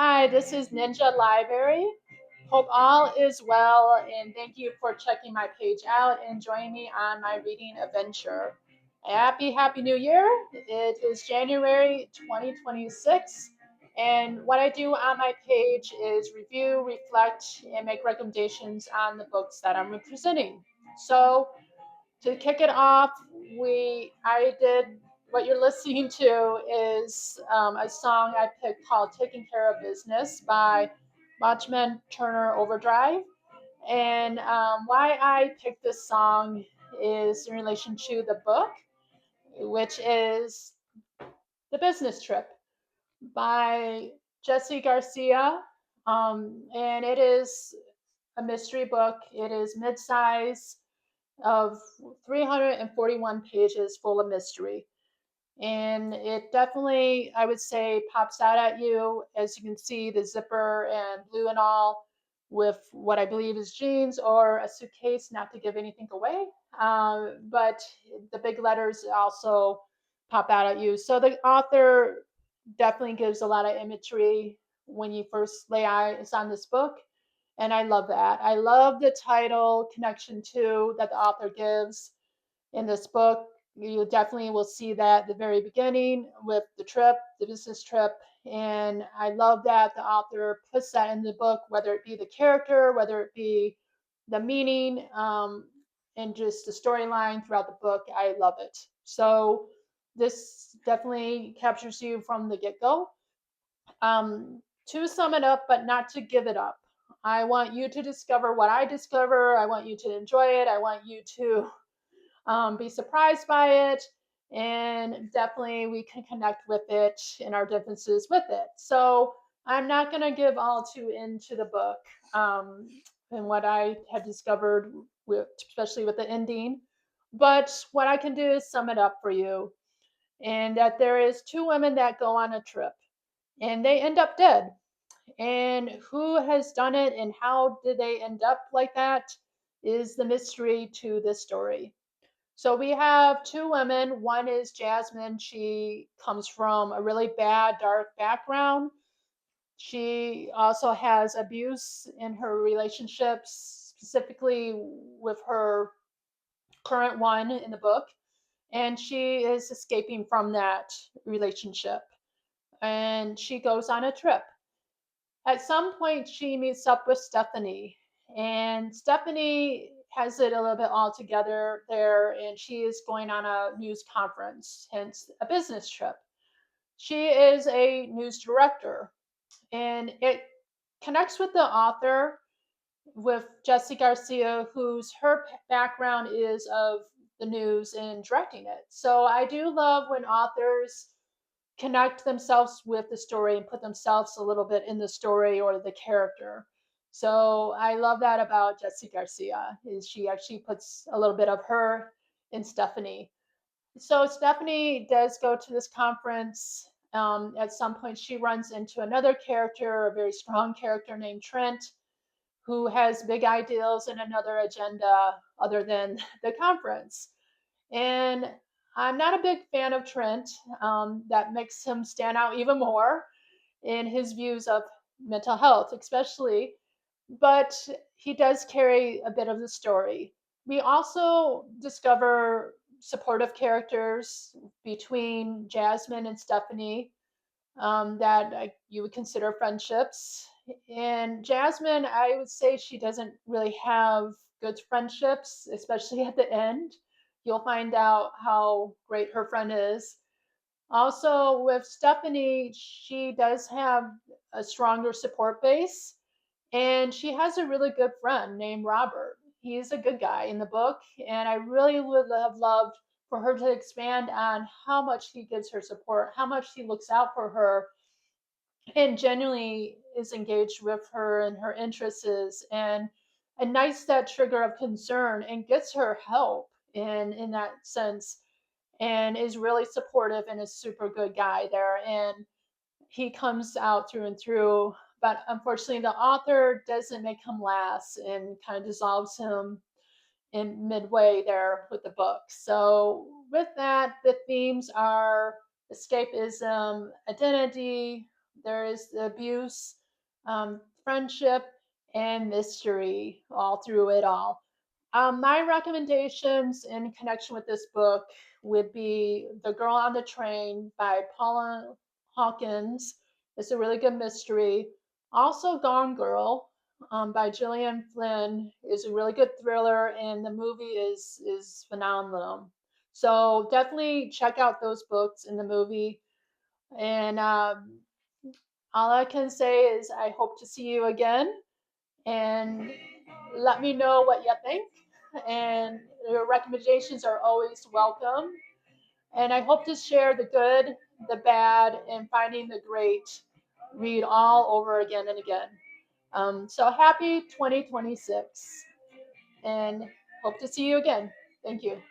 Hi, this is Ninja Library. Hope all is well, and thank you for checking my page out and joining me on my reading adventure. Happy New Year! It is January 2026, and what I do on my page is review, reflect, and make recommendations on the books that I'm presenting. So, to kick it off, I did what you're listening to is a song I picked called "Taking Care of Business" by Watchman Turner Overdrive. And why I picked this song is in relation to the book, which is "The Business Trip" by Jessie Gracia. And it is a mystery book. It is mid-size of 341 pages full of mystery. And it definitely, I would say, pops out at you. As you can see, the zipper and blue and all, with what I believe is jeans or a suitcase, not to give anything away. But the big letters also pop out at you. So the author definitely gives a lot of imagery when you first lay eyes on this book. And I love that. I love the title connection to that the author gives in this book. You definitely will see that at the very beginning with the trip, the business trip. And I love that the author puts that in the book, whether it be the character, whether it be the meaning, and just the storyline throughout the book. I love it. So this definitely captures you from the get go. To sum it up, but not to give it up. I want you to discover what I discover. I want you to enjoy it. I want you to be surprised by it, and definitely we can connect with it and our differences with it. So I'm not going to give all too into the book and what I have discovered, especially with the ending. But what I can do is sum it up for you, and that there is two women that go on a trip, and they end up dead. And who has done it, and how did they end up like that, is the mystery to this story. So we have two women. One is Jasmine. She comes from a really bad, dark background. She also has abuse in her relationships, specifically with her current one in the book. And she is escaping from that relationship. And she goes on a trip. At some point, she meets up with Stephanie, and Stephanie has it a little bit all together there, and she is going on a news conference, hence a business trip. She is a news director, and it connects with the author, with Jessie Garcia, whose her background is of the news and directing it. So I do love when authors connect themselves with the story and put themselves a little bit in the story or the character. So I love that about Jessie Garcia, is she actually puts a little bit of her in Stephanie. So Stephanie does go to this conference. At some point, she runs into another character, a very strong character named Trent, who has big ideals and another agenda other than the conference. And I'm not a big fan of Trent. That makes him stand out even more in his views of mental health, especially. But he does carry a bit of the story. We also discover supportive characters between Jasmine and Stephanie, that you would consider friendships. And Jasmine, I would say she doesn't really have good friendships, especially at the end. You'll find out how great her friend is. Also, with Stephanie, she does have a stronger support base, and she has a really good friend named Robert. He's a good guy in the book, and I really would have loved for her to expand on how much he gives her support, how much he looks out for her, and genuinely is engaged with her and her interests, and ignites that trigger of concern and gets her help in that sense, and is really supportive and a super good guy there. And he comes out through and through. But unfortunately, the author doesn't make him last and kind of dissolves him in midway there with the book. So, with that, the themes are escapism, identity, There is the abuse, friendship, and mystery all through it all. My recommendations in connection with this book would be The Girl on the Train by Paula Hawkins. It's a really good mystery. Also, Gone Girl by Gillian Flynn is a really good thriller, and the movie is phenomenal. So definitely check out those books in the movie. And all I can say is I hope to see you again, and let me know what you think. And your recommendations are always welcome. And I hope to share the good, the bad, and finding the great read all over again and again. So happy 2026, and hope to see you again. Thank you.